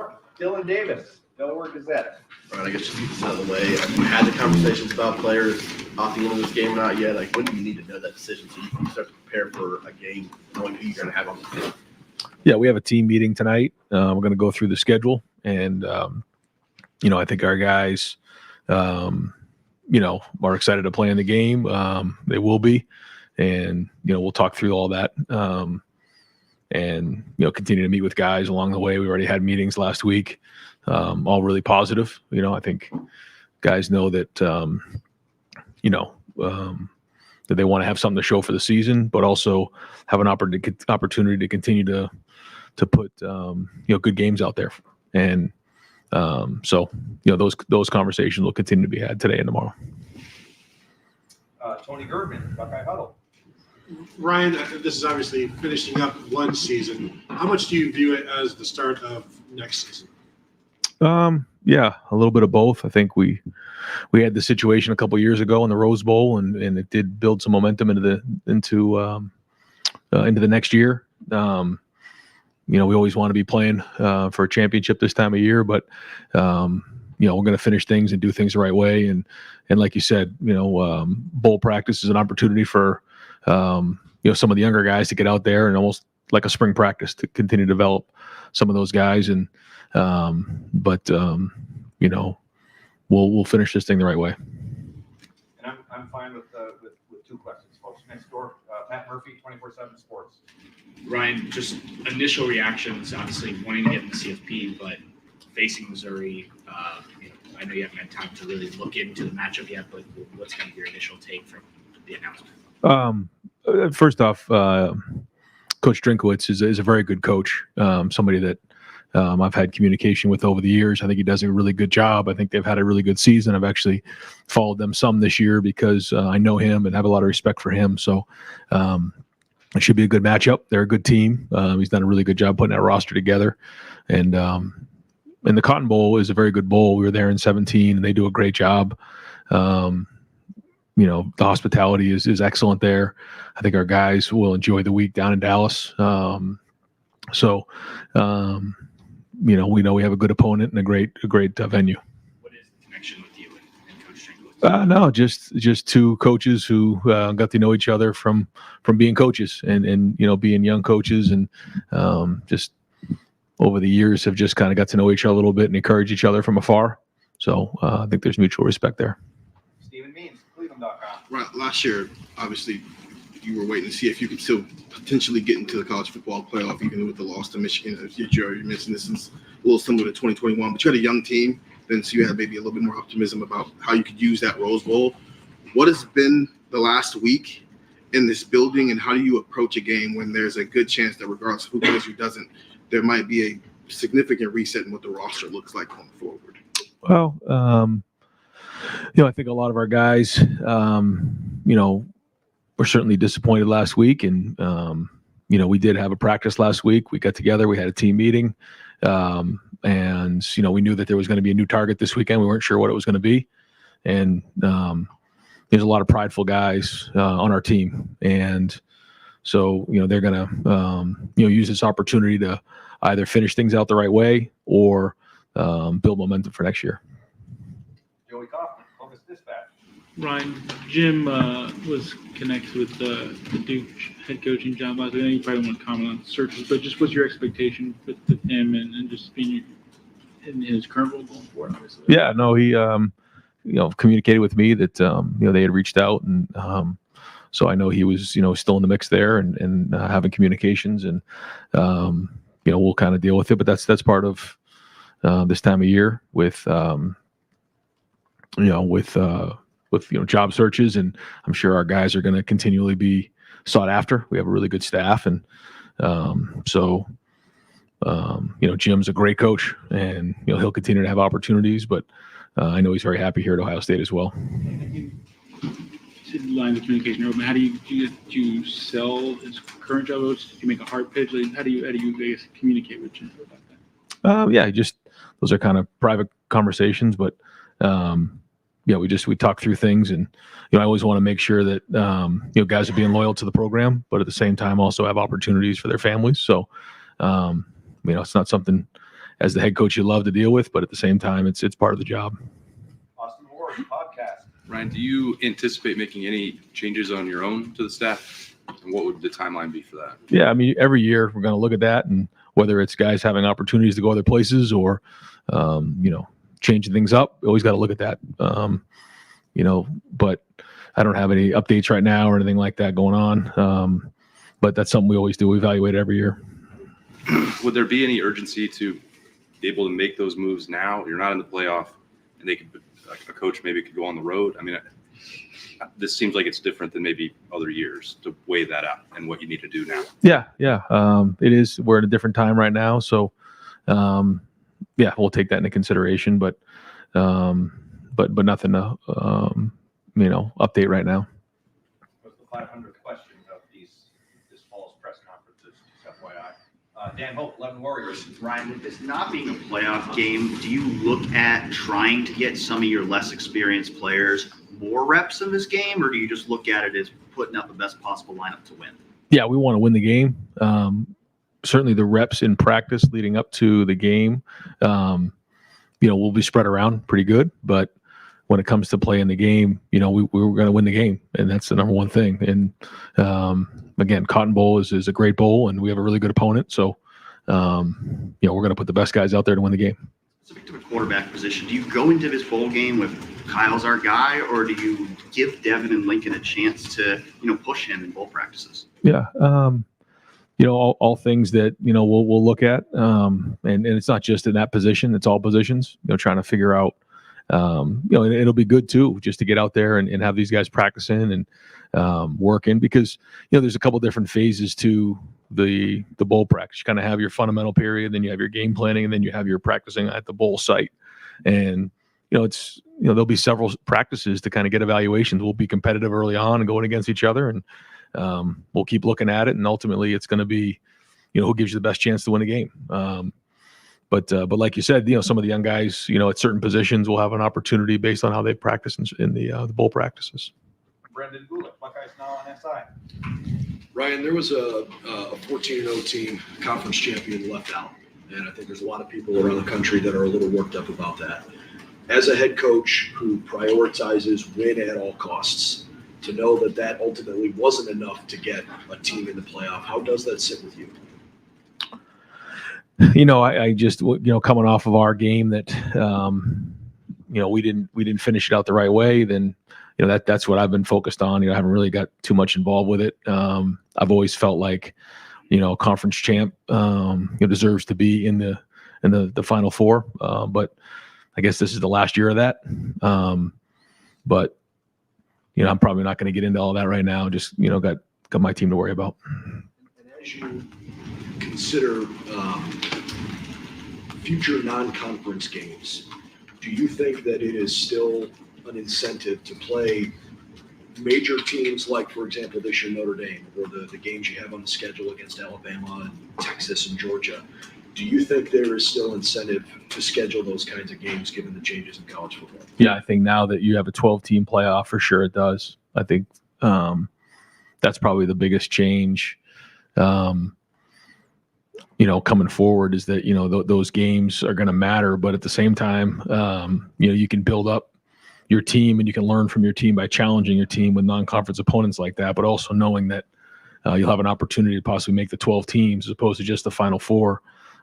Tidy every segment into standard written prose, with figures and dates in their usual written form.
Door, Dylan Davis, Delaware Gazette. Right, I guess just get this out of the way. Have you had the conversations about players opting into this game or not yet? Like, when do you need to know that decision so you can start to prepare for a game knowing who you're going to have on the field? Yeah, we have a team meeting tonight. We're going to go through the schedule, and I think our guys, are excited to play in the game. They will be, and we'll talk through all that, and continue to meet with guys along the way. We already had meetings last week, all really positive. I think guys know that that they want to have something to show for the season, but also have an opportunity to continue to put good games out there. And those conversations will continue to be had today and tomorrow. Tony Girdman, Buckeye Huddle. Ryan, this is obviously finishing up one season. How much do you view it as the start of next season? Yeah, a little bit of both. I think we had the situation a couple years ago in the Rose Bowl, and it did build some momentum into the next year. We always want to be playing for a championship this time of year, but we're going to finish things and do things the right way. And like you said, bowl practice is an opportunity for some of the younger guys to get out there and almost like a spring practice to continue to develop some of those guys. And we'll finish this thing the right way. And I'm fine with two questions, folks. Next door, Pat Murphy, 24/7 Sports. Ryan, just initial reactions, obviously wanting to get in the CFP, but facing Missouri, I know you haven't had time to really look into the matchup yet, but what's kind of your initial take from the announcement? First off, Coach Drinkowitz is a very good coach, somebody that I've had communication with over the years. I think he does a really good job. I think they've had a really good season. I've actually followed them some this year because I know him and have a lot of respect for him. So it should be a good matchup. They're a good team. He's done a really good job putting that roster together. And the Cotton Bowl is a very good bowl. We were there in 2017, and they do a great job. The hospitality is excellent there. I think our guys will enjoy the week down in Dallas. We know we have a good opponent and a great venue. What is the connection with you and Coach Drinkowitz? No, just two coaches who got to know each other from being coaches and being young coaches, and just over the years have just kind of got to know each other a little bit and encourage each other from afar. So I think there's mutual respect there. Stephen Means, Cleveland.com. Right, last year, obviously, you were waiting to see if you could still potentially get into the college football playoff, even with the loss to Michigan. You mentioned this is a little similar to 2021, but you had a young team, then so you had maybe a little bit more optimism about how you could use that Rose Bowl. What has been the last week in this building, and how do you approach a game when there's a good chance that regardless of who plays, who doesn't, there might be a significant reset in what the roster looks like going forward? Well, I think a lot of our guys, were certainly disappointed last week, and we did have a practice last week. We got together, we had a team meeting, and we knew that there was going to be a new target this weekend. We weren't sure what it was going to be, and there's a lot of prideful guys on our team, and so they're going to use this opportunity to either finish things out the right way or build momentum for next year. Joey Kaufman, Columbus Dispatch. Ryan, Jim was connected with the Duke head coach and John Boss. I know you probably don't want to comment on searches, but just what's your expectation with him and just being in his current role going forward, obviously? Yeah, no, he communicated with me that they had reached out, and so I know he was still in the mix there and having communications, and we'll kind of deal with it. But that's part of this time of year with job searches, and I'm sure our guys are going to continually be sought after. We have a really good staff, and Jim's a great coach, and he'll continue to have opportunities. But I know he's very happy here at Ohio State as well. Line of communication open. How do you sell his current job? Do you make a hard pitch? How do you I guess, communicate with Jim about that? Those are kind of private conversations, but we talk through things, and I always want to make sure that guys are being loyal to the program, but at the same time also have opportunities for their families. So it's not something as the head coach, you love to deal with, but at the same time, it's part of the job. Austin Ward, podcast. Ryan, do you anticipate making any changes on your own to the staff? And what would the timeline be for that? Yeah, I mean, every year we're going to look at that, and whether it's guys having opportunities to go other places or, changing things up, we always got to look at that. But I don't have any updates right now or anything like that going on. But that's something we always do. We evaluate it every year. Would there be any urgency to be able to make those moves now? You're not in the playoff, and they could, a coach maybe could go on the road. I mean, this seems like it's different than maybe other years to weigh that out and what you need to do now. Yeah. It is. We're at a different time right now, so we'll take that into consideration. But nothing to update right now. Was the 500th question of this fall's press conferences, just FYI. Dan Hope, 11 Warriors. Ryan, with this not being a playoff game, do you look at trying to get some of your less experienced players more reps in this game, or do you just look at it as putting up the best possible lineup to win? Yeah, we want to win the game. Certainly the reps in practice leading up to the game, will be spread around pretty good. But when it comes to playing the game, we were going to win the game, and that's the number one thing. And again, Cotton Bowl is a great bowl, and we have a really good opponent. So, we're going to put the best guys out there to win the game. Specific to the quarterback position, do you go into this bowl game with Kyle's our guy, or do you give Devin and Lincoln a chance to, push him in bowl practices? Yeah. All things that, we'll look at. And it's not just in that position, it's all positions, trying to figure out, it'll be good too, just to get out there and have these guys practicing and working, because, there's a couple different phases to the bowl practice. You kind of have your fundamental period, then you have your game planning, and then you have your practicing at the bowl site. And, there'll be several practices to kind of get evaluations. We'll be competitive early on and going against each other, and we'll keep looking at it. And ultimately it's going to be, who gives you the best chance to win a game. But like you said, some of the young guys, at certain positions will have an opportunity based on how they practice in the bowl practices. Brendan Bullock, Buckeyes Now on SI. Ryan, there was a 14-0 team, conference champion, left out. And I think there's a lot of people around the country that are a little worked up about that. As a head coach who prioritizes win at all costs, to know that ultimately wasn't enough to get a team in the playoff, how does that sit with you? I just, coming off of our game that, we didn't finish it out the right way, then, that's what I've been focused on. I haven't really got too much involved with it. I've always felt like, conference champ, deserves to be in the Final Four. But I guess this is the last year of that. But I'm probably not going to get into all that right now. Just, got my team to worry about. And as you consider future non-conference games, do you think that it is still an incentive to play major teams like, for example, this year Notre Dame, or the games you have on the schedule against Alabama and Texas and Georgia? Do you think there is still incentive to schedule those kinds of games given the changes in college football? Yeah, I think now that you have a 12-team playoff, for sure it does. I think that's probably the biggest change, coming forward, is that, those games are going to matter. But at the same time, you can build up your team and you can learn from your team by challenging your team with non-conference opponents like that, but also knowing that you'll have an opportunity to possibly make the 12 teams as opposed to just the Final Four.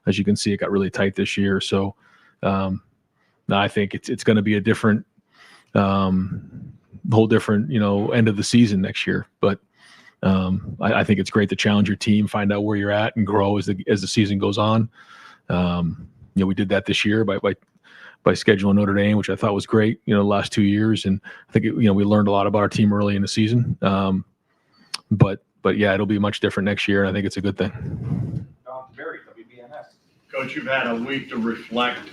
As you can see, it got really tight this year. So I think it's going to be a different, whole different, end of the season next year. But I think it's great to challenge your team, find out where you're at, and grow as the season goes on. We did that this year by scheduling Notre Dame, which I thought was great, the last 2 years. And I think, we learned a lot about our team early in the season. But yeah, it'll be much different next year, and I think it's a good thing. Barry, WBNS. Coach, you've had a week to reflect.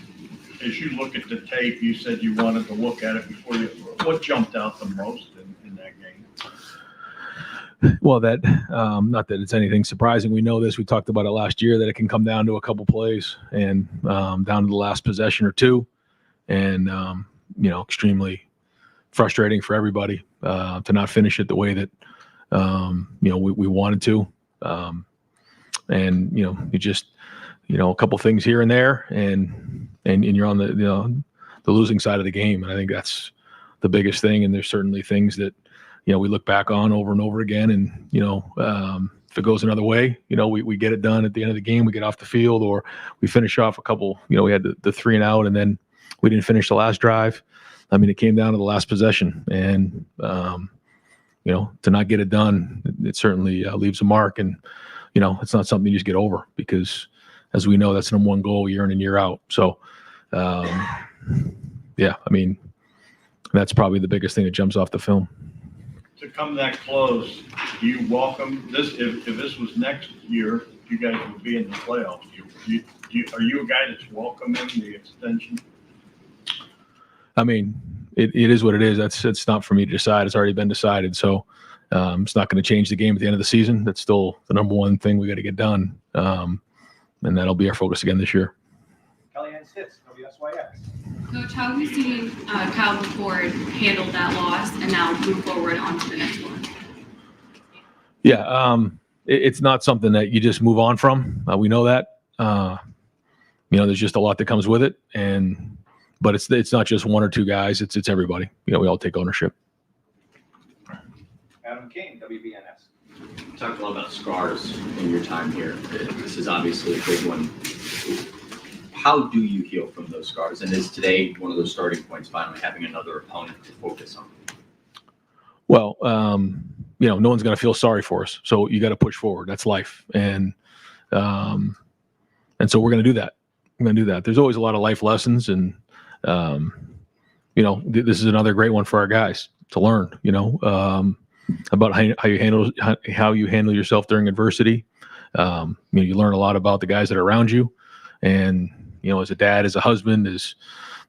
As you look at the tape, you said you wanted to look at it before you. What jumped out the most in that game? Well, that not that it's anything surprising. We know this. We talked about it last year, that it can come down to a couple plays and down to the last possession or two, and extremely frustrating for everybody to not finish it the way that we wanted to. And you just a couple things here and there, and you're on the losing side of the game. And I think that's the biggest thing. And there's certainly things that, we look back on over and over again. And, if it goes another way, we get it done at the end of the game, we get off the field, or we finish off a couple, we had the 3 and out, and then we didn't finish the last drive. I mean, it came down to the last possession, and, to not get it done, it certainly leaves a mark. And, it's not something you just get over, because as we know, that's the number one goal year in and year out. So, yeah, I mean, that's probably the biggest thing that jumps off the film. To come that close, do you welcome this? If this was next year, you guys would be in the playoffs. Are you a guy that's welcoming the extension? I mean, it is what it is. It's not for me to decide. It's already been decided. So it's not going to change the game at the end of the season. That's still the number one thing we got to get done. And that'll be our focus again this year. Kellyanne Stitz, WSYX. Coach, how have you seen Kyle McCord handle that loss and now move forward onto the next one? Yeah, it's not something that you just move on from. We know that. There's just a lot that comes with it, but it's not just one or two guys. It's everybody. We all take ownership. Adam King, WBNS. You talked a lot about scars in your time here. This is obviously a big one. How do you heal from those scars? And is today one of those starting points, finally having another opponent to focus on? Well, no one's going to feel sorry for us. So you got to push forward. That's life. And so we're going to do that. We're going to do that. There's always a lot of life lessons. And, this is another great one for our guys to learn, about how you handle yourself during adversity. You learn a lot about the guys that are around you. And, as a dad, as a husband, as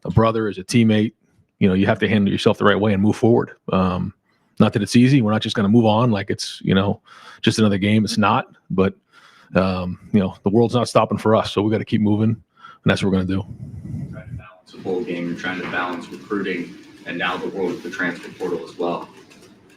a brother, as a teammate, you have to handle yourself the right way and move forward. Not that it's easy. We're not just going to move on like it's, just another game. It's not. But, the world's not stopping for us. So we got to keep moving. And that's what we're going to do. Trying to balance a bowl game. You're trying to balance recruiting and now the world with the transfer portal as well.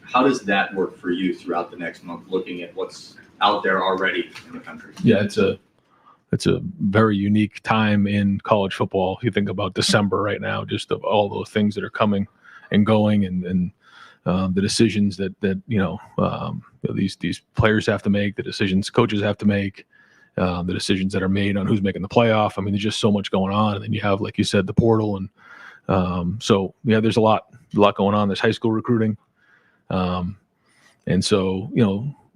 How does that work for you throughout the next month, looking at what's out there already in the country? Yeah, it's a very unique time in college football. You think about December right now, just of all those things that are coming and going, and the decisions that these players have to make, the decisions coaches have to make, the decisions that are made on who's making the playoff. I mean, there's just so much going on, and then you have, like you said, the portal, and so yeah, there's a lot going on. There's high school recruiting, and so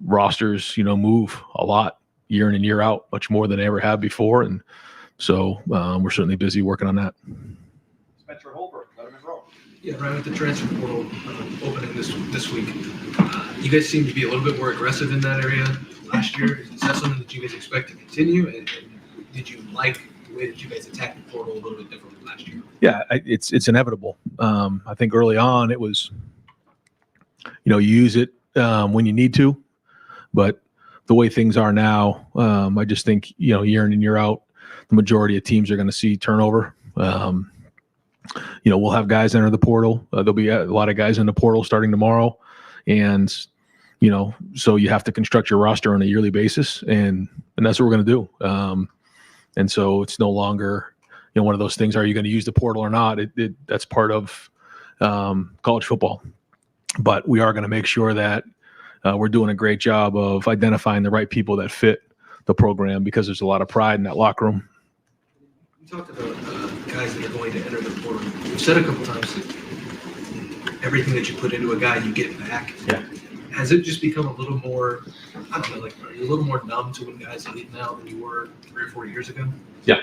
rosters move a lot year in and year out, much more than they ever have before. And so we're certainly busy working on that. Spencer Holbrook, Letterman Row. Yeah, right with the transfer portal opening this week. You guys seem to be a little bit more aggressive in that area last year. Is that something that you guys expect to continue? And did you like the way that you guys attacked the portal a little bit different from last year? Yeah, it's inevitable. I think early on it was, you use it when you need to, but the way things are now, I just think, year in and year out, the majority of teams are going to see turnover. We'll have guys enter the portal. There'll be a lot of guys in the portal starting tomorrow. And, so you have to construct your roster on a yearly basis. And that's what we're going to do. And so it's no longer, one of those things, are you going to use the portal or not? That's part of college football. But we are going to make sure that we're doing a great job of identifying the right people that fit the program, because there's a lot of pride in that locker room. You talked about guys that are going to enter the portal. You've said a couple times that everything that you put into a guy, you get back. Yeah. Has it just become a little more, I don't know, are you a little more numb to when guys leave now than you were 3 or 4 years ago? Yeah.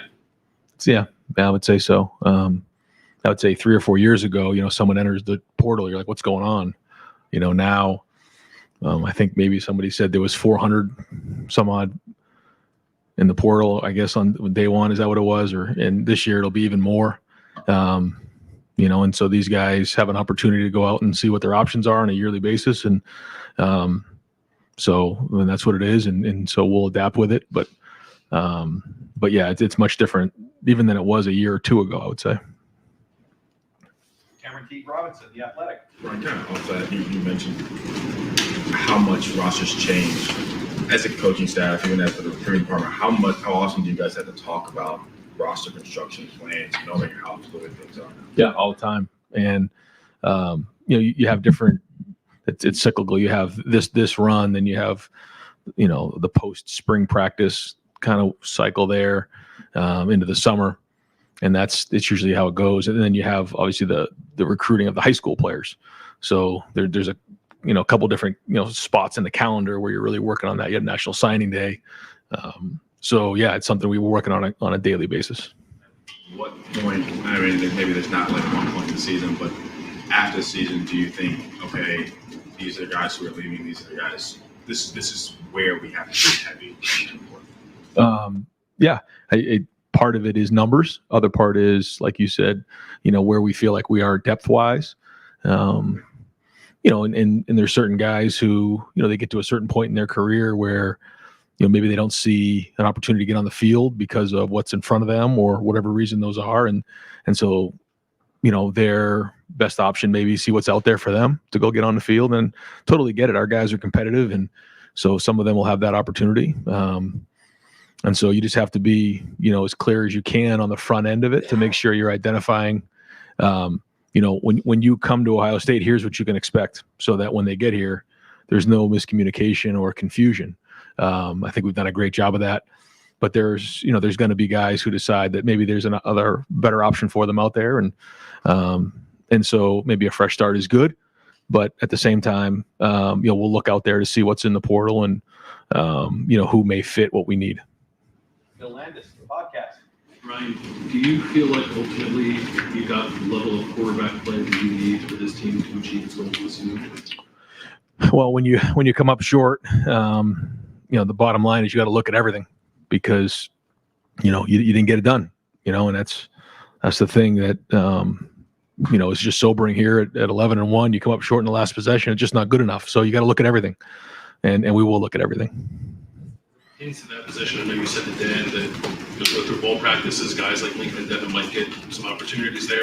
Yeah, I would say so. I would say 3 or 4 years ago, someone enters the portal, you're like, what's going on? Now, I think maybe somebody said there was 400 some odd in the portal, I guess, on day one. Is that what it was? And this year it'll be even more. And so these guys have an opportunity to go out and see what their options are on a yearly basis. And so that's what it is. And so we'll adapt with it. But yeah, it's much different even than it was a year or two ago, I would say. Cameron T. Robinson, The Athletic. Right, kind of off that, you mentioned how much rosters change as a coaching staff, even as the recruiting department, how often do you guys have to talk about roster construction plans, knowing how fluid things are? Yeah, all the time. And you have different. It's cyclical. You have this run, then you have the post spring practice kind of cycle there into the summer, and it's usually how it goes. And then you have obviously the recruiting of the high school players. So there's a couple different spots in the calendar where you're really working on that. You have National Signing Day. So yeah, it's something we were working on a daily basis. What point, I mean, maybe there's not like one point in the season, but after the season, do you think, okay, these are the guys who are leaving, these are the guys, this is where we have to be heavy? Yeah, part of it is numbers. Other part is, like you said, where we feel like we are depth-wise. And there's certain guys who, they get to a certain point in their career where, maybe they don't see an opportunity to get on the field because of what's in front of them or whatever reason those are. And so, their best option maybe see what's out there for them to go get on the field, and totally get it. Our guys are competitive. And so some of them will have that opportunity. And so you just have to be, as clear as you can on the front end of it to make sure you're identifying, when you come to Ohio State, here's what you can expect, so that when they get here, there's no miscommunication or confusion. I think we've done a great job of that, but there's going to be guys who decide that maybe there's another better option for them out there. And so maybe a fresh start is good, but at the same time, we'll look out there to see what's in the portal and, who may fit what we need. Bill Landis, the podcast. Ryan, do you feel like ultimately you got the level of quarterback play that you need for this team to achieve its goals this season? Well, when you come up short, the bottom line is you got to look at everything, because you didn't get it done, and that's the thing that is just sobering here at 11-1. You come up short in the last possession, it's just not good enough. So you got to look at everything, and we will look at everything. Into that position, I know you said to Dan that you'll go through bowl practices, guys like Lincoln and Devin might get some opportunities there.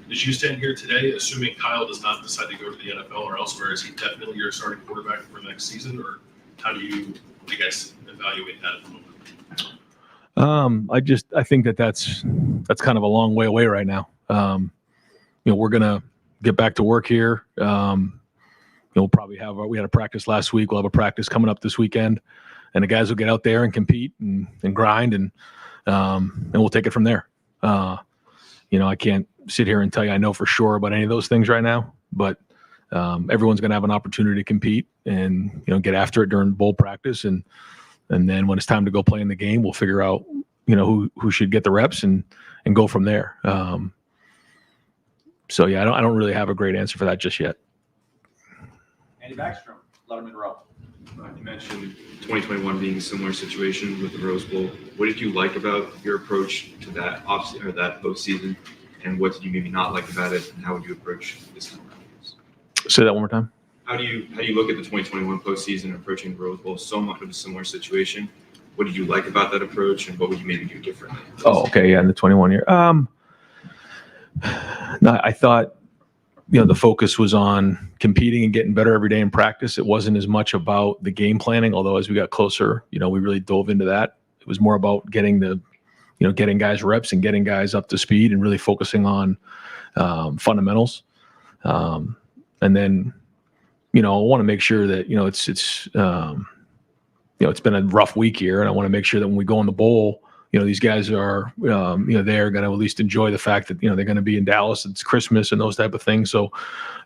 As you stand here today, assuming Kyle does not decide to go to the NFL or elsewhere, is he definitely your starting quarterback for next season, or how do you guys evaluate that at the moment? I think that's kind of a long way away right now. We're gonna get back to work here. We'll probably we had a practice last week. We'll have a practice coming up this weekend, and the guys will get out there and compete and grind, and we'll take it from there. I can't sit here and tell you I know for sure about any of those things right now, but everyone's going to have an opportunity to compete and get after it during bowl practice, and then when it's time to go play in the game, we'll figure out who should get the reps and go from there. So yeah, I don't really have a great answer for that just yet. Andy Backstrom, Letterman Row. You mentioned 2021 being a similar situation with the Rose Bowl. What did you like about your approach to that that postseason, and what did you maybe not like about it, and how would you approach this time around? Say that one more time. How do you look at the 2021 postseason approaching the Rose Bowl, so much of a similar situation? What did you like about that approach, and what would you maybe do differently? Oh, okay, yeah, in the 21 year. No, I thought the focus was on competing and getting better every day in practice. It wasn't as much about the game planning, although as we got closer, we really dove into that. It was more about getting getting guys reps and getting guys up to speed and really focusing on fundamentals. And then, I want to make sure that, it's been a rough week here, and I want to make sure that when we go in the bowl, these guys are, they're going to at least enjoy the fact that, they're going to be in Dallas. It's Christmas and those type of things. So,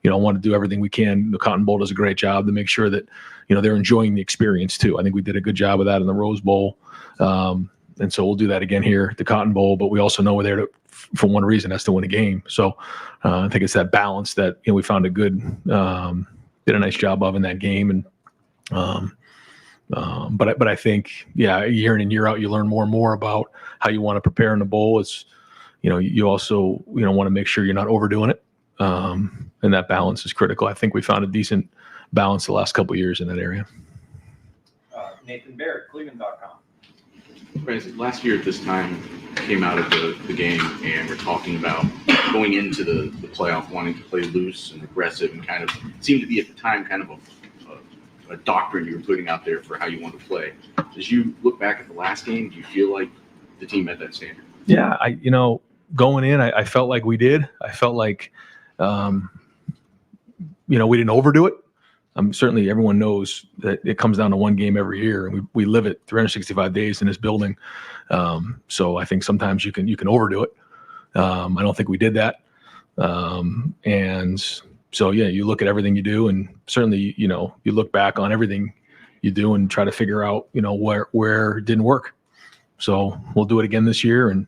I want to do everything we can. The Cotton Bowl does a great job to make sure that, they're enjoying the experience too. I think we did a good job of that in the Rose Bowl. And so we'll do that again here at the Cotton Bowl, but we also know we're there for one reason, that's to win a game. So I think it's that balance that, we found did a nice job of in that game. And, but I think, year in and year out, you learn more and more about how you want to prepare in the bowl. It's, you also, want to make sure you're not overdoing it. And that balance is critical. I think we found a decent balance the last couple of years in that area. Nathan Barrett, Cleveland.com. Last year at this time, came out of the game, and we're talking about going into the playoff, wanting to play loose and aggressive, and kind of seemed to be at the time kind of a a doctrine you were putting out there for how you want to play. As you look back at the last game, do you feel like the team met that standard? Yeah, going in, I felt like we did. I felt like, we didn't overdo it. Certainly everyone knows that it comes down to one game every year, and we live it 365 days in this building. So I think sometimes you can overdo it. I don't think we did that. And so, yeah, you look at everything you do, and certainly, you look back on everything you do and try to figure out, where it didn't work. So we'll do it again this year and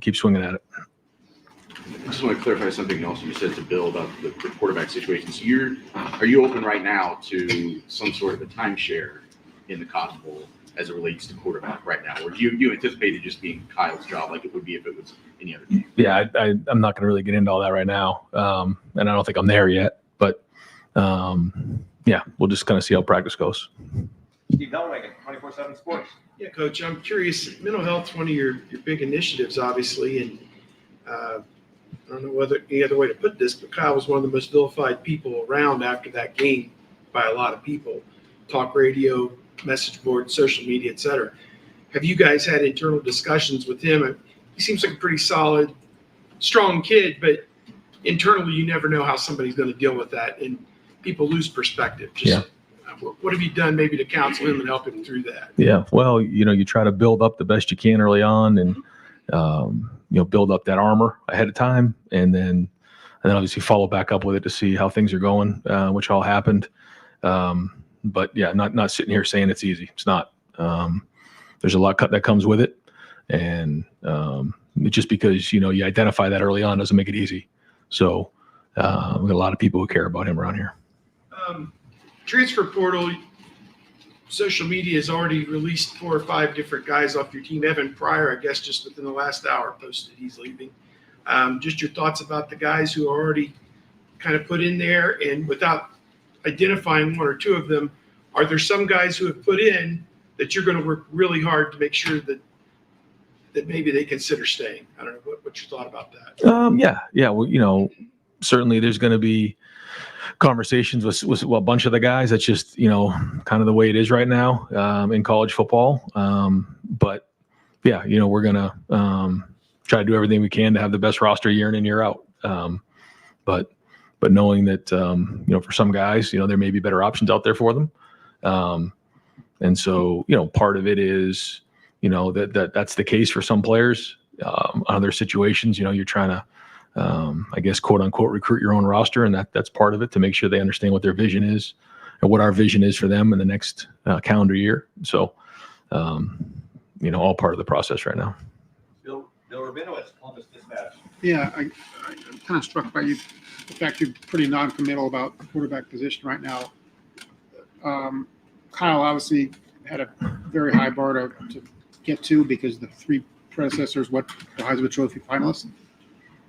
keep swinging at it. I just want to clarify something else you said to Bill about the quarterback situation. So are you open right now to some sort of a timeshare in the Cotton Bowl as it relates to quarterback right now? Or do you anticipate it just being Kyle's job like it would be if it was any other game? Yeah, I'm not going to really get into all that right now. And I don't think I'm there yet. But, yeah, we'll just kind of see how practice goes. Steve Delwagen, 24/7 Sports. Yeah, Coach, I'm curious. Mental health is one of your big initiatives, obviously, and I don't know whether any other way to put this, but Kyle was one of the most vilified people around after that game by a lot of people. Talk radio, message board, social media, et cetera. Have you guys had internal discussions with him? He seems like a pretty solid, strong kid, but internally you never know how somebody's going to deal with that, and people lose perspective. What have you done maybe to counsel him and help him through that? Yeah, well, you try to build up the best you can early on, and build up that armor ahead of time, and then obviously follow back up with it to see how things are going, which all happened. But yeah, not sitting here saying it's easy. It's not. There's a lot that comes with it, and just because you identify that early on doesn't make it easy. So we got a lot of people who care about him around here. Transfer portal, social media has already released 4 or 5 different guys off your team. Evan Pryor, I guess, just within the last hour posted he's leaving. Just your thoughts about the guys who are already kind of put in there, and without identifying 1 or 2 of them, are there some guys who have put in that you're going to work really hard to make sure that maybe they consider staying? I don't know. What's your thought about that? Yeah. Well, certainly there's going to be conversations with a bunch of the guys. That's just, kind of the way it is right now in college football. But yeah, we're going to try to do everything we can to have the best roster year in and year out. But knowing that, for some guys, there may be better options out there for them. And so, part of it is, that's the case for some players. Other situations, you're trying to, I guess, quote unquote, recruit your own roster. And that's part of it, to make sure they understand what their vision is and what our vision is for them in the next calendar year. So, all part of the process right now. Bill Rabinowitz, Columbus Dispatch. Yeah, I'm kind of struck by the fact you're pretty non-committal about the quarterback position right now. Kyle obviously had a very high bar to get to because the 3 predecessors, the Heisman Trophy finalists.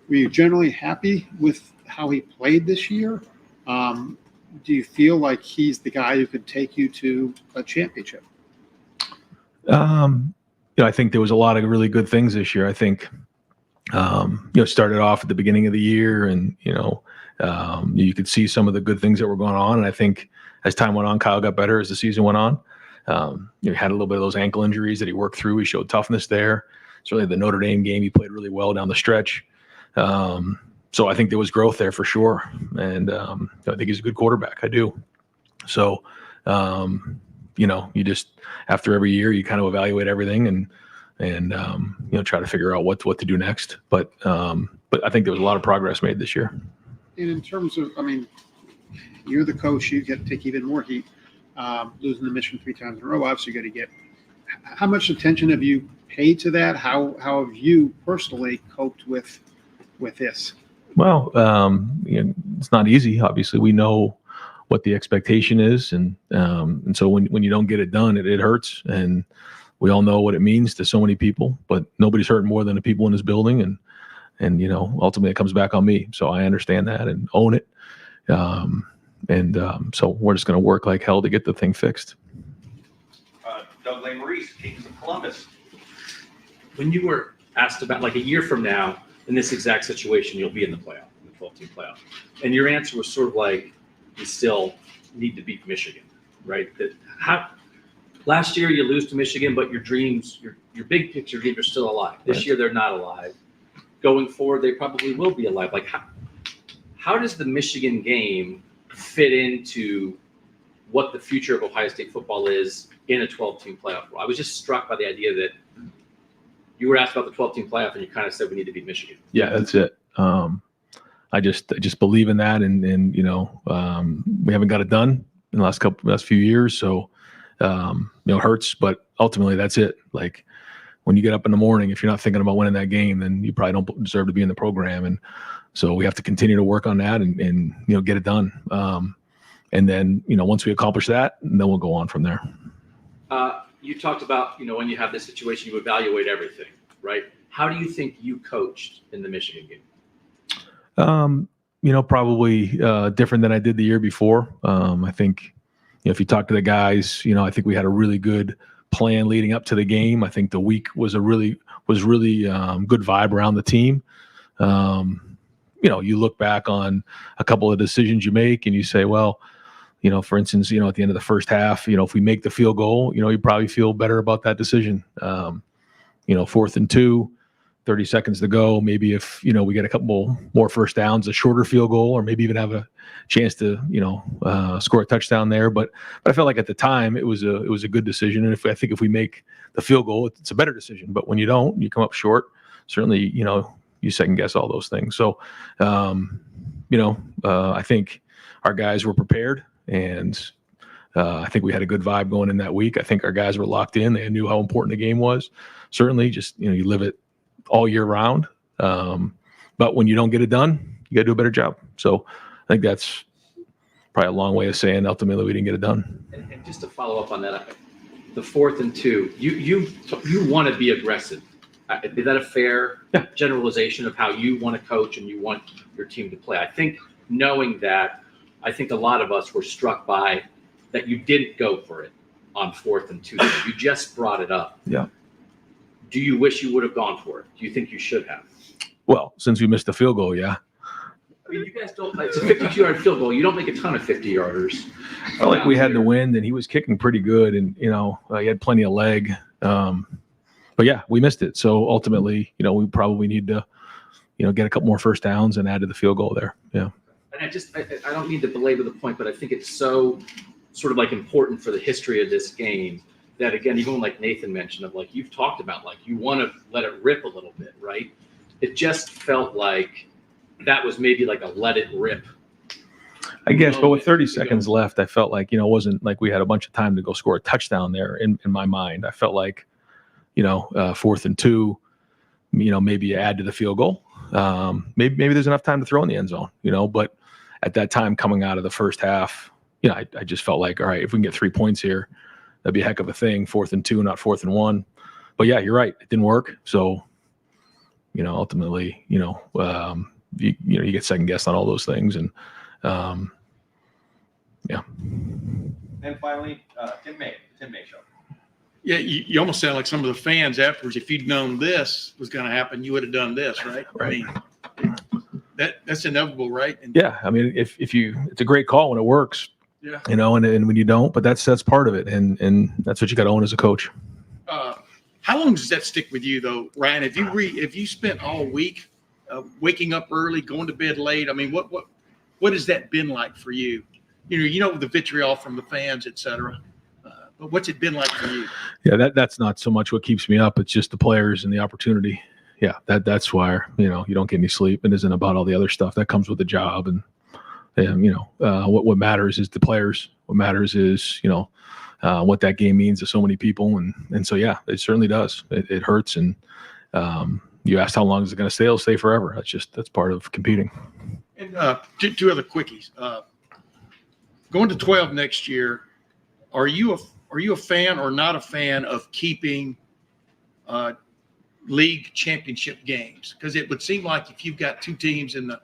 Were you generally happy with how he played this year? Do you feel like he's the guy who could take you to a championship? I think there was a lot of really good things this year. I think, started off at the beginning of the year, and, you could see some of the good things that were going on. And I think as time went on, Kyle got better as the season went on. He had a little bit of those ankle injuries that he worked through. He showed toughness there. Certainly the Notre Dame game, he played really well down the stretch. So I think there was growth there for sure. And I think he's a good quarterback. I do. So, you just, after every year, you kind of evaluate everything and try to figure out what to do next. But I think there was a lot of progress made this year. And in terms of, you're the coach, you get to take even more heat, losing the mission 3 times in a row. Obviously, you got to get. How much attention have you paid to that? How have you personally coped with this? Well, it's not easy. Obviously, we know what the expectation is, and so when you don't get it done, it hurts, and we all know what it means to so many people. But nobody's hurting more than the people in this building, and ultimately it comes back on me. So I understand that and own it. So we're just going to work like hell to get the thing fixed. Doug Maurice, Kings of Columbus. When you were asked about, like, a year from now, in this exact situation, you'll be in the playoff, in the 12-team playoff, and your answer was sort of like, we still need to beat Michigan, right? Last year you lose to Michigan, but your dreams, your big picture dreams are still alive. This year they're not alive. Going forward, they probably will be alive. Like how does the Michigan game fit into what the future of Ohio State football is in a 12-team playoff? I was just struck by the idea that you were asked about the 12-team playoff and you kind of said we need to beat Michigan. Yeah, that's it. I just believe in that, and we haven't got it done in the last few years, so it hurts, but ultimately that's it. Like when you get up in the morning, if you're not thinking about winning that game, then you probably don't deserve to be in the program, and so we have to continue to work on that and get it done. And then once we accomplish that, then we'll go on from there. You talked about when you have this situation, you evaluate everything, right? How do you think you coached in the Michigan game? Probably different than I did the year before. I think, if you talk to the guys, I think we had a really good plan leading up to the game. I think the week was really good vibe around the team. You look back on a couple of decisions you make and you say, well, for instance, at the end of the first half, if we make the field goal, you probably feel better about that decision. 4th and 2, 30 seconds to go. Maybe if, we get a couple more first downs, a shorter field goal, or maybe even have a chance to, score a touchdown there. But I felt like at the time it was a good decision. And I think if we make the field goal, it's a better decision. But when you don't, you come up short. Certainly, you second guess all those things. So, I think our guys were prepared, and I think we had a good vibe going in that week. I think our guys were locked in. They knew how important the game was. Certainly, just you live it all year round. But when you don't get it done, you got to do a better job. So I think that's probably a long way of saying ultimately we didn't get it done. And just to follow up on that, the 4th and 2, you want to be aggressive. Is that a fair generalization of how you want to coach and you want your team to play? I think knowing that, I think a lot of us were struck by that you didn't go for it on 4th and 2. You just brought it up. Yeah. Do you wish you would have gone for it? Do you think you should have? Well, since we missed the field goal, yeah. I mean, you guys don't. It's a 52-yard field goal. You don't make a ton of 50-yarders. I felt like we had the wind, and he was kicking pretty good, and he had plenty of leg. But yeah, we missed it. So ultimately, we probably need to, get a couple more first downs and add to the field goal there. Yeah. And I don't mean to belabor the point, but I think it's so sort of like important for the history of this game that, again, even like Nathan mentioned, of like you've talked about, like you want to let it rip a little bit, right? It just felt like that was maybe like a let it rip. I guess, but with 30 seconds left, I felt like, it wasn't like we had a bunch of time to go score a touchdown there in my mind. I felt like, 4th and 2, maybe you add to the field goal. Maybe there's enough time to throw in the end zone, but at that time coming out of the first half, I just felt like, all right, if we can get 3 points here, that'd be a heck of a thing. 4th and 2, not 4th and 1. But yeah, you're right. It didn't work. So, ultimately, you get second guessed on all those things. And yeah. And finally, Tim May Show. Yeah, you almost sound like some of the fans afterwards. If you'd known this was going to happen, you would have done this, right? Right. I mean, that's inevitable, right? And yeah, I mean, if it's a great call when it works. Yeah. And when you don't, but that's part of it, and that's what you got to own as a coach. How long does that stick with you, though, Ryan? If you spent all week waking up early, going to bed late, I mean, what has that been like for you? The vitriol from the fans, et cetera. But what's it been like for you? Yeah, that's not so much what keeps me up. It's just the players and the opportunity. Yeah, that's why you don't get any sleep. It isn't about all the other stuff that comes with the job. And what matters is the players. What matters is what that game means to so many people. And so yeah, it certainly does. It hurts. And you asked how long is it going to stay? It'll stay forever. That's part of competing. And two other quickies. Going to 12 next year, are you a fan or not a fan of keeping league championship games? Because it would seem like if you've got two teams in the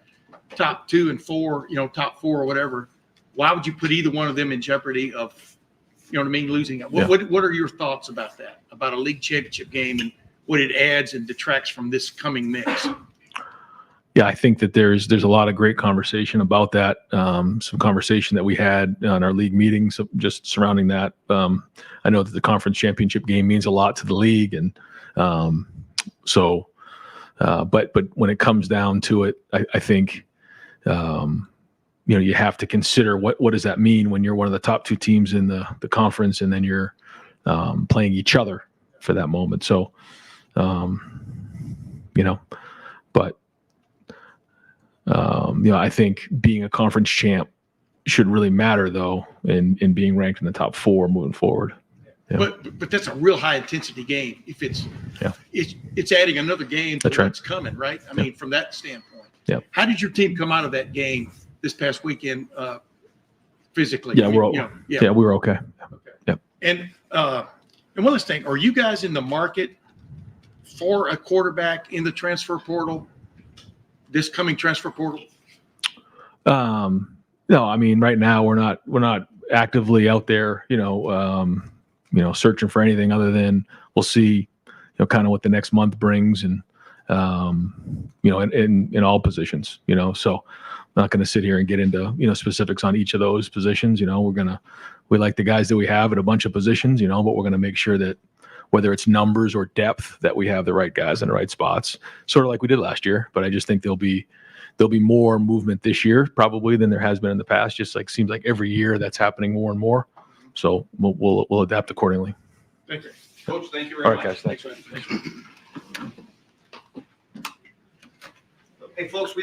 top 2 and 4, top 4 or whatever, why would you put either one of them in jeopardy of, losing it? What are your thoughts about that, about a league championship game and what it adds and detracts from this coming mix? yeah, I think that there's a lot of great conversation about that. Some conversation that we had on our league meetings just surrounding that. I know that the conference championship game means a lot to the league, and so. But when it comes down to it, I think you have to consider what does that mean when you're one of the top two teams in the conference, and then you're playing each other for that moment. So, but I think being a conference champ should really matter, though, in being ranked in the top 4 moving forward. Yeah. But that's a real high intensity game. If it's adding another game to That's right. what's coming, right? I mean, from that standpoint. Yeah. How did your team come out of that game this past weekend physically? Yeah, we were okay. Yeah. And one last thing, are you guys in the market for a quarterback in the transfer portal, this coming transfer portal? No, I mean, right now we're not actively out there, searching for anything other than we'll see, kind of what the next month brings, and in all positions, so I'm not going to sit here and get into specifics on each of those positions. We like the guys that we have at a bunch of positions, but we're going to make sure that whether it's numbers or depth, that we have the right guys in the right spots, sort of like we did last year. But I just think there'll be more movement this year probably than there has been in the past. Just like seems like every year that's happening more and more. So we'll adapt accordingly. Thank you. Coach, thank you All very right, much. guys. Thanks. Hey, folks, we